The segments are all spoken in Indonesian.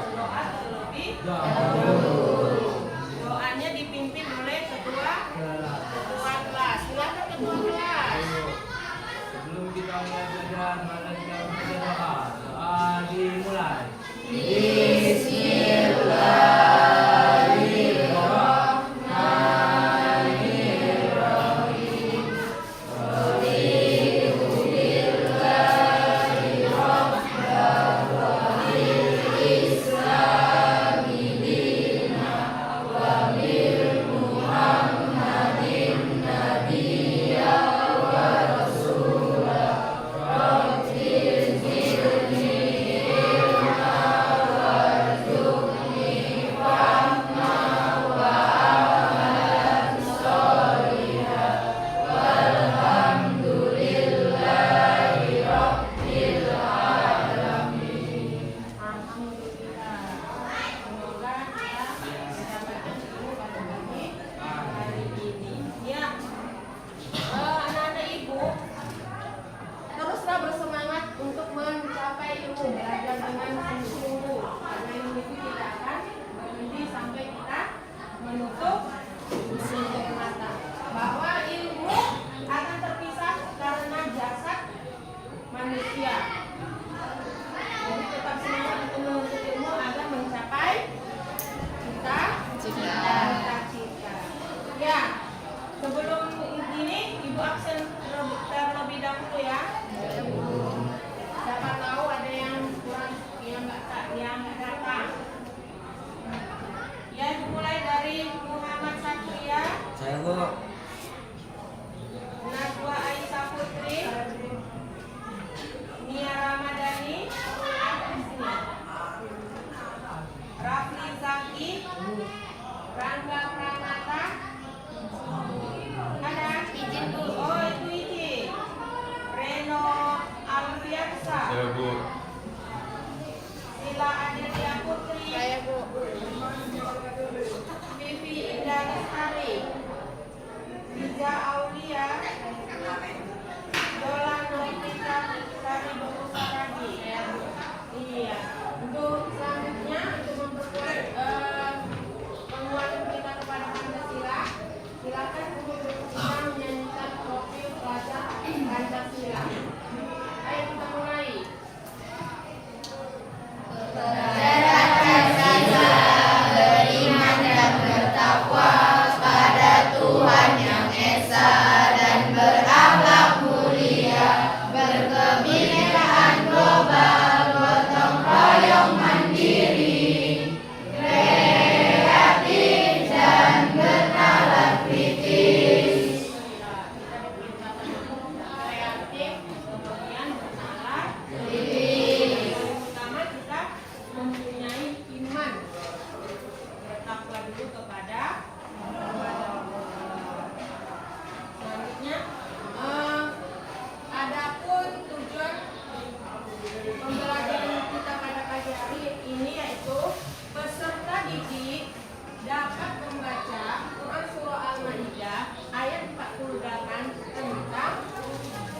berdoa terlebih dahulu. Doanya dipimpin oleh ketua kelas. Silakan ketua kelas. Sebelum kita mulai belajar, mari kita berdoa. Doa dimulai.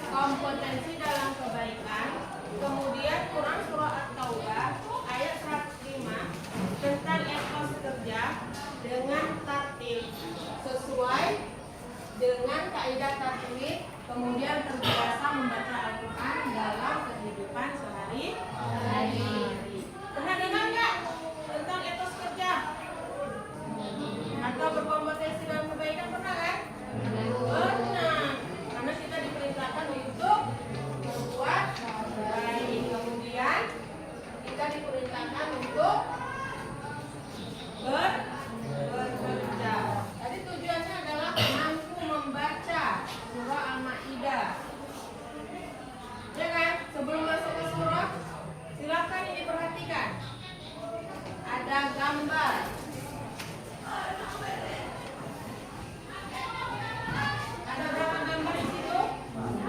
Kompetensi dalam kebaikan, kemudian Quran surah At-Taubah ayat 105 tentang etos kerja dengan tartil sesuai dengan kaidah tajwid, kemudian terbiasa membaca Al-Quran dalam kehidupan sehari-hari. Pernah dengar nggak tentang etos kerja atau berkompetensi dalam kebaikan? Pernah kan? Pernah. Karena kita diperintahkan untuk berbuat baik, kemudian kita diperintahkan untuk bekerja. Jadi tujuannya adalah mampu membaca surah Al-Maidah. Ya kan? Sebelum masuk ke surah, silakan ini perhatikan. Ada gambar. Ada berapa gambar di situ?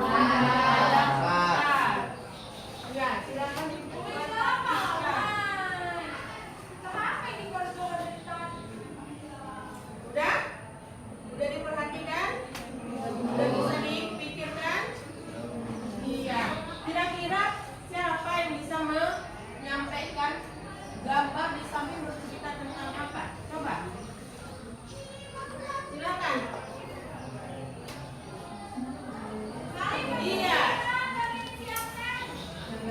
Ada 4. Ya, silakan diperhatikan. Udah? Udah diperhatikan? Udah bisa dipikirkan? Iya. Kira-kira siapa yang bisa menyampaikan gambar samping bercerita tentang apa? Coba. Silakan. Iya.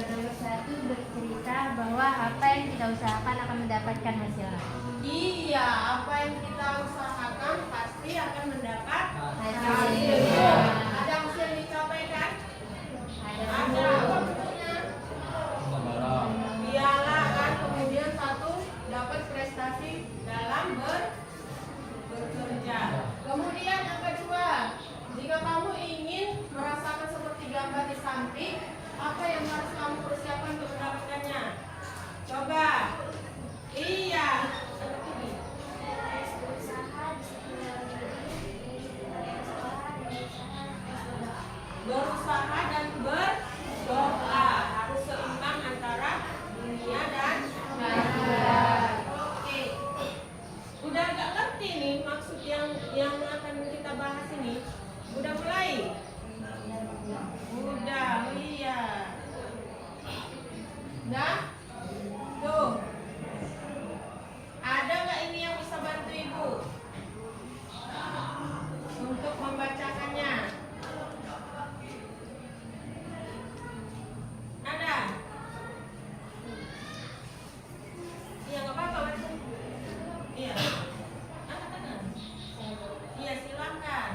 Nomor 1 bercerita bahwa apa yang kita usahakan akan mendapatkan hasilnya. Iya, apa yang kita usahakan pasti akan mendapat Hasil. hasilnya. Ada hasil yang dicapai kan? Ada Ada. Apa bentuknya? Barang. Piala kan, kemudian satu dapat prestasi dalam bekerja. Kemudian yang kedua, jika kamu ingin merasakan seperti gambar di samping, apa yang harus kamu persiapkan untuk mendapatkannya? Coba. Iya. Berusaha dan berdoa, harus seimbang antara dunia dan akhirat. Oke. Udah agak ngerti nih maksud yang akan kita bahas ini? Udah mulai? Udah, iya. Udah? Tuh. Ada nggak ini yang bisa bantu ibu untuk membacakannya? Ada? Iya, nggak apa-apa, bantu. Iya. Ada. Iya, silakan.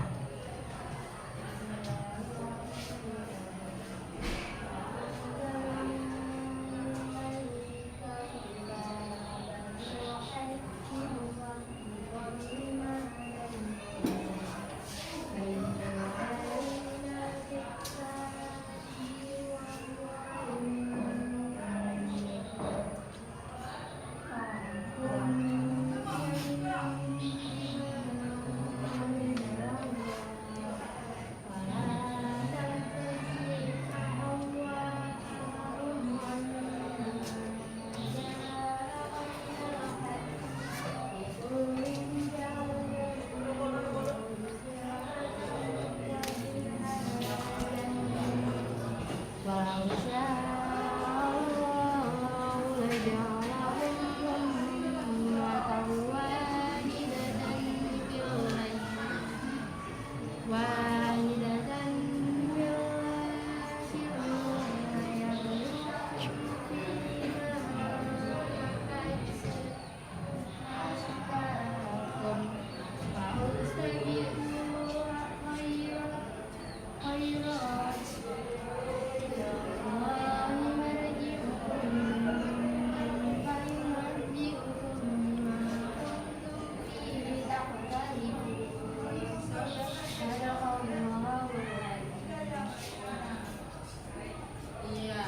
Iya.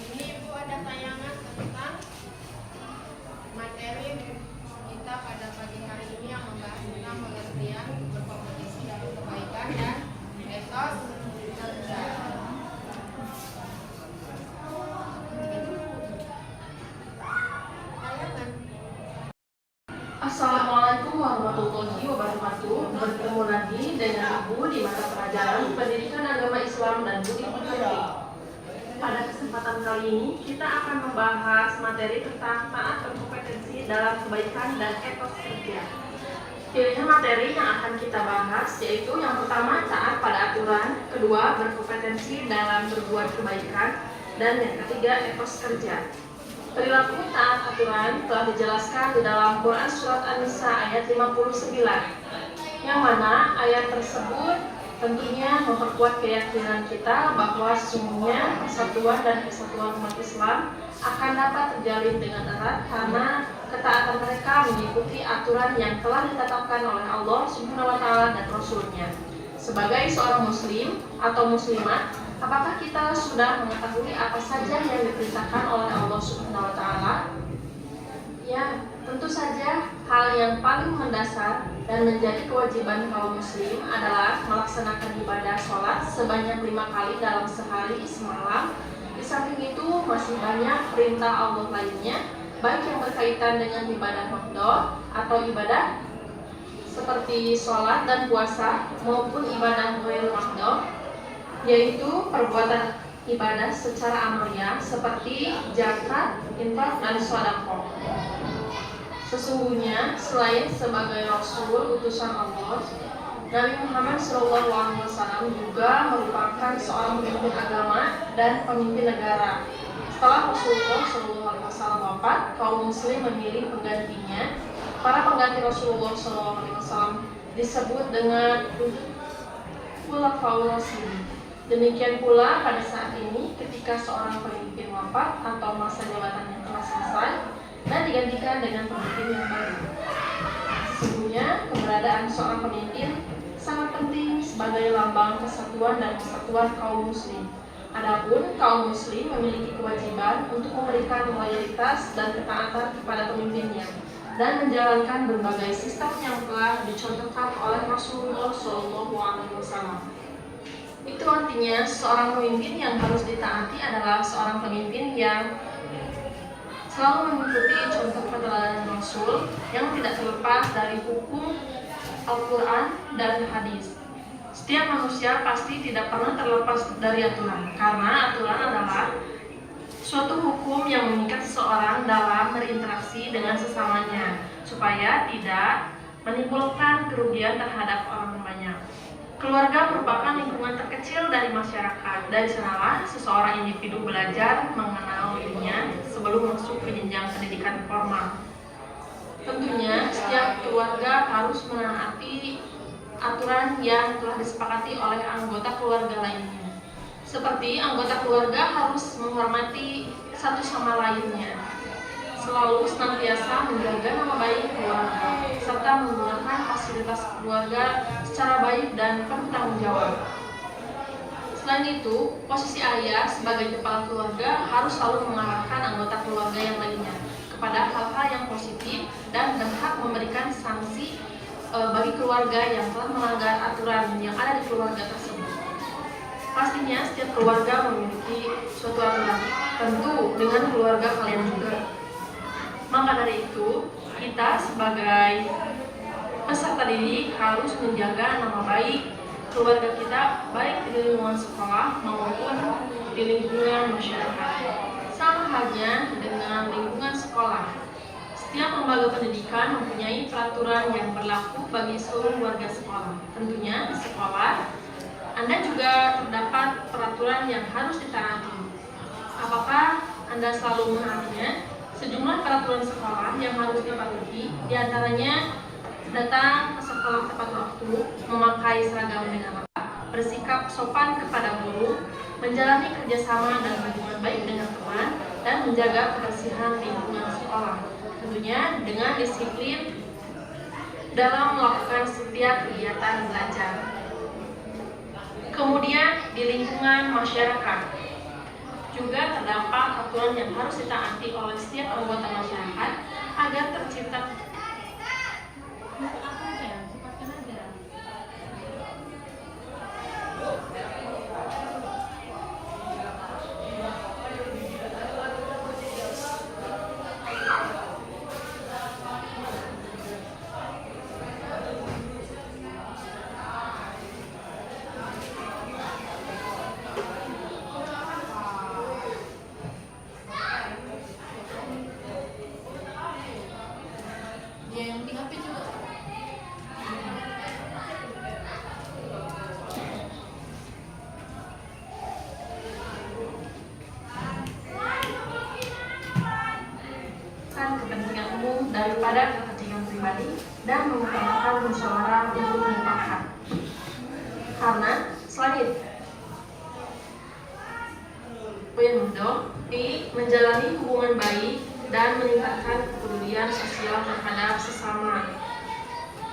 Ini Ibu ada tayangan tentang materi kita pada pagi hari ini yang membahas tentang pengertian berkompetisi dalam kebaikan dan etos kerja. Tayangan. Assalamualaikum warahmatullahi wabarakatuh. Bertemu lagi dengan Ibu di mata pelajaran Pendidikan Agama Islam dan Budi Pekerti. Pada kesempatan kali ini kita akan membahas materi tentang taat berkompetensi dalam kebaikan dan etos kerja. Pilihan materi yang akan kita bahas yaitu yang pertama taat pada aturan, kedua berkompetensi dalam berbuat kebaikan, dan yang ketiga etos kerja. Perilaku taat aturan telah dijelaskan di dalam Quran Surat An-Nisa ayat 59, yang mana ayat tersebut tentunya memperkuat keyakinan kita bahwa sesungguhnya persatuan dan kesatuan umat Islam akan dapat terjalin dengan erat karena ketaatan mereka mengikuti aturan yang telah ditetapkan oleh Allah Subhanahu wa Ta'ala dan Rasul-Nya. Sebagai seorang muslim atau muslimat, apakah kita sudah mengetahui apa saja yang diperintahkan oleh Allah Subhanahu wa Ta'ala? Ya, tentu saja hal yang paling mendasar dan menjadi kewajiban kaum muslim adalah melaksanakan ibadah sholat sebanyak 5 kali dalam sehari semalam. Di samping itu masih banyak perintah Allah lainnya, baik yang berkaitan dengan ibadah makdo atau ibadah seperti sholat dan puasa maupun ibadah ghair makdo, yaitu perbuatan ibadah secara amalia seperti zakat, infak, dan sedekah. Sesungguhnya selain sebagai Rasul utusan Allah, Nabi Muhammad SAW juga merupakan seorang pemimpin agama dan pemimpin negara. Setelah Rasulullah SAW wafat, kaum muslim memilih penggantinya. Para pengganti Rasulullah SAW disebut dengan Khulafaur Rasyidin. Demikian pula pada saat ini ketika seorang pemimpin wafat atau masa jabatannya telah selesai dan digantikan dengan pemimpin yang baru. Sesungguhnya keberadaan seorang pemimpin sangat penting sebagai lambang kesatuan dan kesatuan kaum muslim. Adapun kaum muslim memiliki kewajiban untuk memberikan loyalitas dan ketaatan kepada pemimpinnya dan menjalankan berbagai sistem yang telah dicontohkan oleh Rasulullah SAW. Itu artinya seorang pemimpin yang harus ditaati adalah seorang pemimpin yang selalu mengikuti contoh perteladan Rasul yang tidak terlepas dari hukum Al-Quran dan hadis. Setiap manusia pasti tidak pernah terlepas dari aturan, karena aturan adalah suatu hukum yang mengikat seseorang dalam berinteraksi dengan sesamanya, supaya tidak menimbulkan kerugian terhadap orang banyak. Keluarga merupakan lingkungan terkecil dari masyarakat. Dari sanalah seseorang individu belajar mengenal dirinya sebelum masuk ke jenjang pendidikan formal. Tentunya setiap keluarga harus menaati aturan yang telah disepakati oleh anggota keluarga lainnya. Seperti anggota keluarga harus menghormati satu sama lainnya, selalu senantiasa menjaga nama baik keluarga, serta menggunakan fasilitas keluarga secara baik dan penuh tanggung jawab. Selain itu, posisi ayah sebagai kepala keluarga harus selalu mengarahkan anggota keluarga yang lainnya kepada hal-hal yang positif dan berhak memberikan sanksi bagi keluarga yang telah melanggar aturan yang ada di keluarga tersebut. Pastinya setiap keluarga memiliki suatu aturan, tentu dengan keluarga kalian juga. Maka dari itu, kita sebagai peserta didik harus menjaga nama baik keluarga kita, baik di lingkungan sekolah maupun di lingkungan masyarakat. Sama halnya dengan lingkungan sekolah. Setiap lembaga pendidikan mempunyai peraturan yang berlaku bagi seluruh warga sekolah. Tentunya di sekolah, Anda juga terdapat peraturan yang harus ditaati. Apakah Anda selalu menaatinya? Sejumlah peraturan sekolah yang harus dipatuhi, diantaranya datang ke sekolah tepat waktu, memakai seragam dengan rapi, bersikap sopan kepada guru, menjalani kerjasama dan hubungan baik dengan teman, dan menjaga kebersihan lingkungan sekolah. Tentunya dengan disiplin dalam melakukan setiap kegiatan belajar. Kemudian di lingkungan masyarakat juga terdapat aturan yang harus ditaati oleh setiap anggota masyarakat agar tercipta kepentingan umum daripada kepentingan pribadi dan mengutamakan musyawarah untuk mufakat. Karena selain menjalani hubungan baik dan meningkatkan kepedulian sosial terhadap sesama,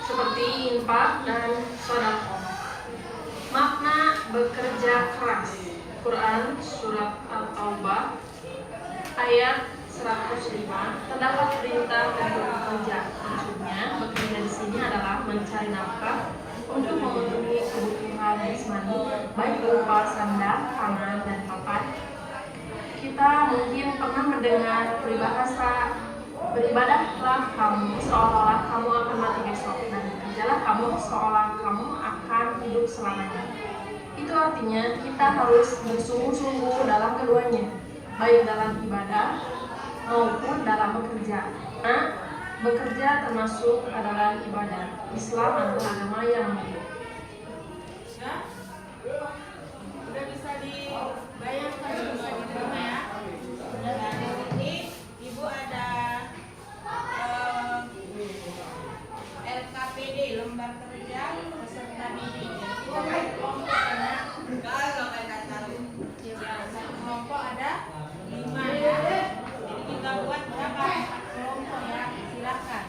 seperti infak dan sedekah. Makna bekerja keras. Quran Surat At-Taubah ayat 105 terdapat perintah untuk bekerja. Maksudnya bekerja di sini adalah mencari nafkah untuk memenuhi kebutuhan jasmani, baik berupa sandang, pangan, dan papan. Kita mungkin pernah mendengar peribahasa, beribadahlah kamu seolah-olah kamu akan mati besok, dan bekerjalah kamu seolah kamu akan hidup selamanya. Itu artinya kita harus bersungguh-sungguh dalam keduanya, baik dalam ibadah maupun dalam bekerja. Bekerja termasuk adalah ibadah. Islam adalah agama yang mulia. Ya? Udah bisa dibayangkan, bisa diterima ya? Nah, di sini Ibu ada LKPD, lembar kerja peserta didik. Kita bagi kelompok karena satu kelompok ada 5 ya. Jadi kita buat berapa? 4 kelompok ya. Silakan.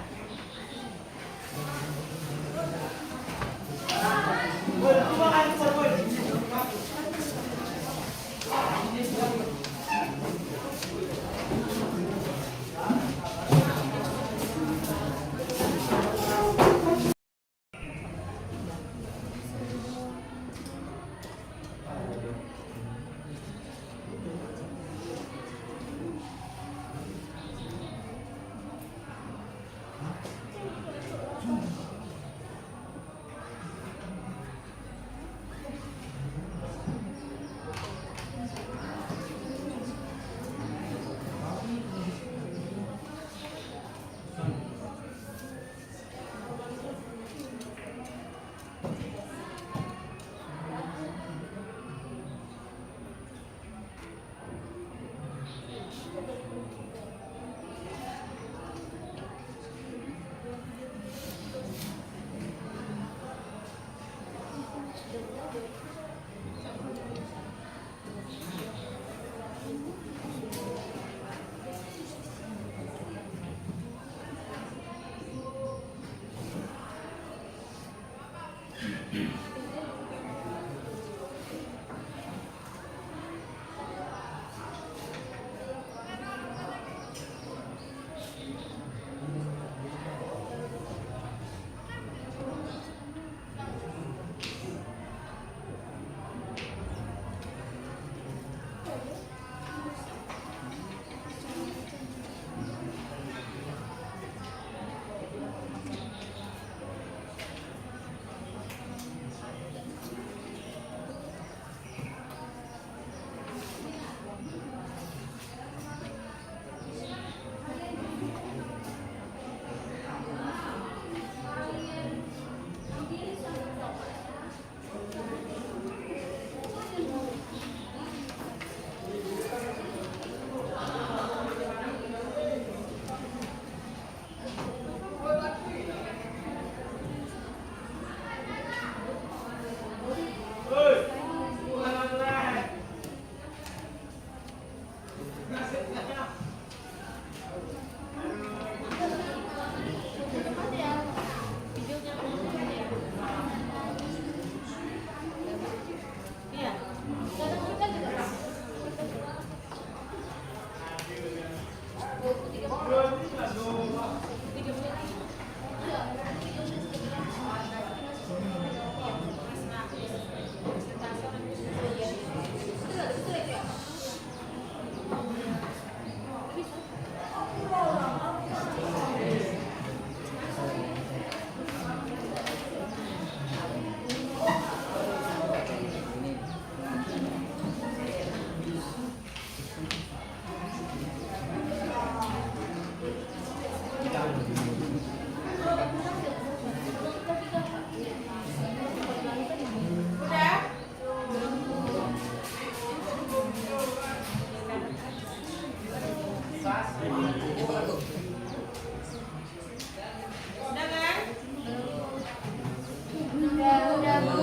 Udah, Bu.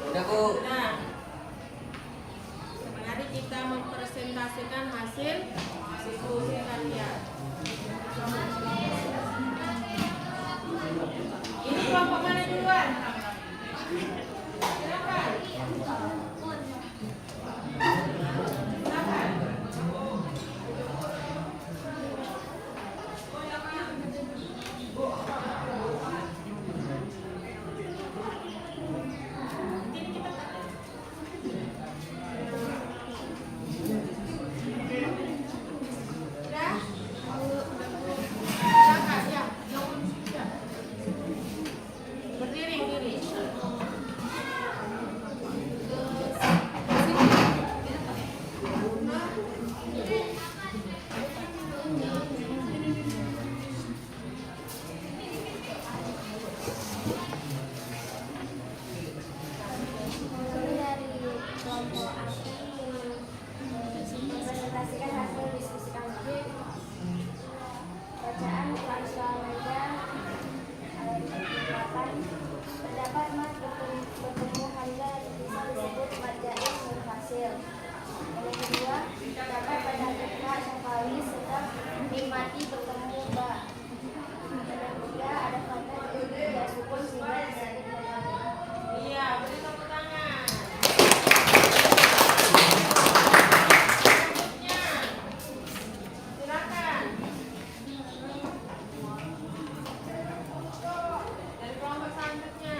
Udah, Bu. Nah, mari kita mempresentasikan hasil diskusi kalian. Terdapat mat bertemu Hamzah dan bisa disebut mat jaiz munfasil. Yang kedua, terdapat pada Fa Syafawi sedang mimati bertemu ba. Yang ketiga, ada fathah dan tidak sukun sehingga disebut mad. Iya, beri tepuk tangan. Selanjutnya, silakan. Dari kelompok selanjutnya.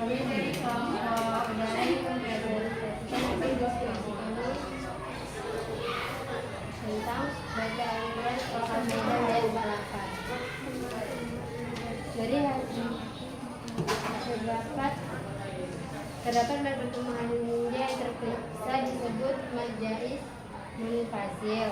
Kami dari kelompok dari mempelajari tentang baca Al-Quran Al Medan dan Balapan. Dari hasil terdapat mat bertemu Hamzah yang terpisah disebut mat jaiz munfasil.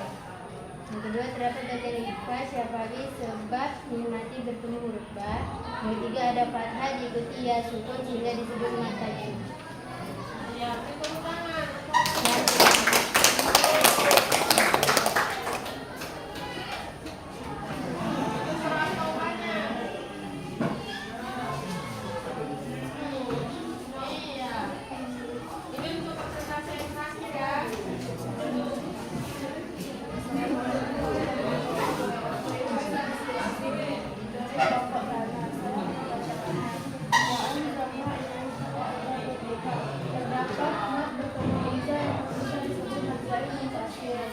Yang kedua, terdapat dari Fa Syafawi sebab mimati bertemu huruf ba. Yang ketiga, ada fathah diikuti ya sukun sehingga disebut mat tajwid. Iya, beri tepuk tangan. Itu surat taubahnya. Iya. Ini untuk presentasi yang terakhir ya. Terdapat mat bertemu Hamzah yang bisa disebut mat jaiz munfasil.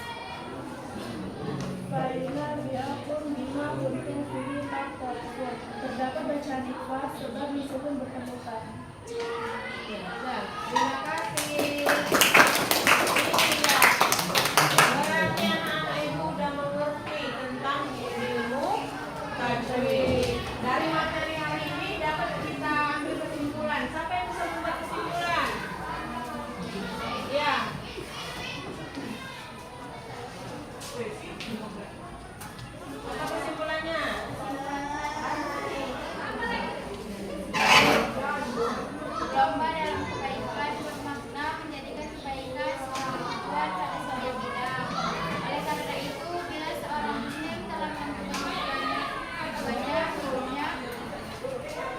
Faina bi'akum bima kuntum fihi takhtalifun. Terdapat bacaan ikhfa sebab disebut bertemu fa. Nah, terima kasih. Iya. Berarti anak-anak ibu sudah mengerti tentang ilmu tajwid. Dari materi hari ini dapat kita ambil kesimpulan. Siapa yang bisa membuat kesimpulan? Ya. Apa kesimpulannya? Lomba dalam kebaikan bermakna menjadikan kebaikan seorang tujuan pada sebuah bidang. Oleh karena itu, bila seorang muslim telah melakukan banyak hukumnya,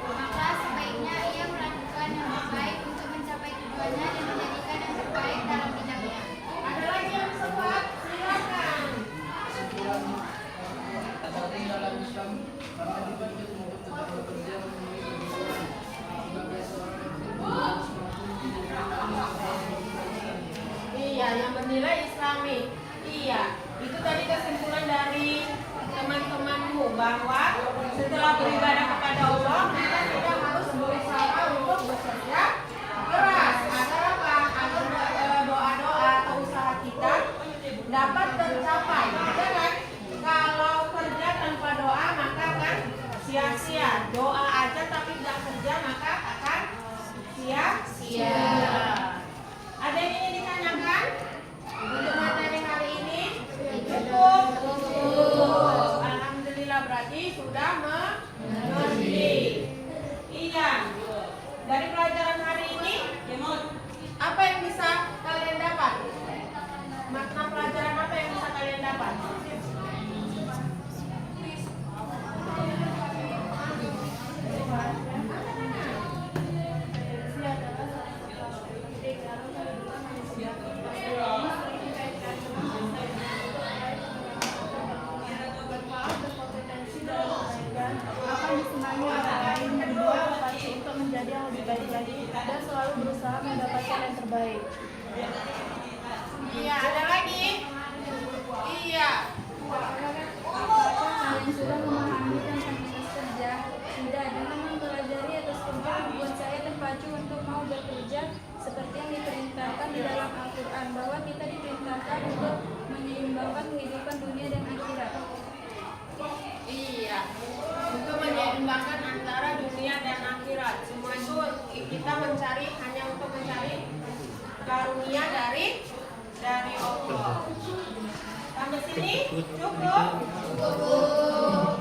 maka sebaiknya ia melakukan yang terbaik untuk mencapai tujuannya dan menjadikan yang terbaik dalam bidangnya. Ada lagi yang sempat? Silakan. Penting dalam Islam karena dituntut untuk tetap bekerja memenuhi kebutuhan sebagai seorang muslim harus mampu menjalankan Iya, yang bernilai Islami. Iya, itu tadi kesimpulan dari teman-temanmu bahwa setelah beribadah kepada Allah, kita tidak harus berusaha untuk bekerja keras. Agar apa? Agar doa-doa atau usaha kita dapat tercapai. Ya kan? Kalau kerja tanpa doa maka akan sia-sia. Doa aja tapi tidak kerja maka akan sia-sia. Ada yang ingin ditanyakan untuk materi hari ini? Cukup. Alhamdulillah berarti sudah mengerti. Iya. Dari pelajaran hari ini, apa yang bisa kalian dapat? Makna pelajaran apa yang bisa kalian dapat? akan disenangi orang lain, berbuat berpacu untuk menjadi yang lebih baik lagi dan selalu berusaha mendapatkan yang terbaik. Iya, ada lagi? Iya. Apakah kalian sudah memahami tentang etos kerja? Tidak, dengan mempelajari etos kerja membuat saya terpacu untuk mau bekerja seperti yang diperintahkan di dalam Al-Quran, bahwa kita diperintahkan bermanfaat untuk menyeimbangkan kehidupan dunia dan akhirat. Iya, untuk menyeimbangkan antara dunia dan akhirat. Semua itu kita mencari hanya untuk mencari karunia dari Allah. Sampai sini cukup? Cukup.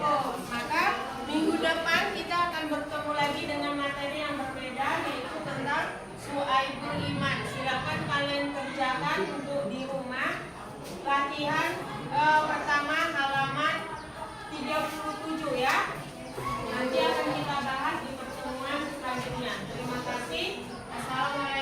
Maka minggu depan kita akan bertemu lagi dengan materi yang berbeda, yaitu tentang Syu'aibul Iman. Silakan kalian kerjakan untuk di rumah. Latihan pertama halaman 37 ya. Nanti akan kita bahas di pertemuan selanjutnya. Terima kasih. Assalamualaikum.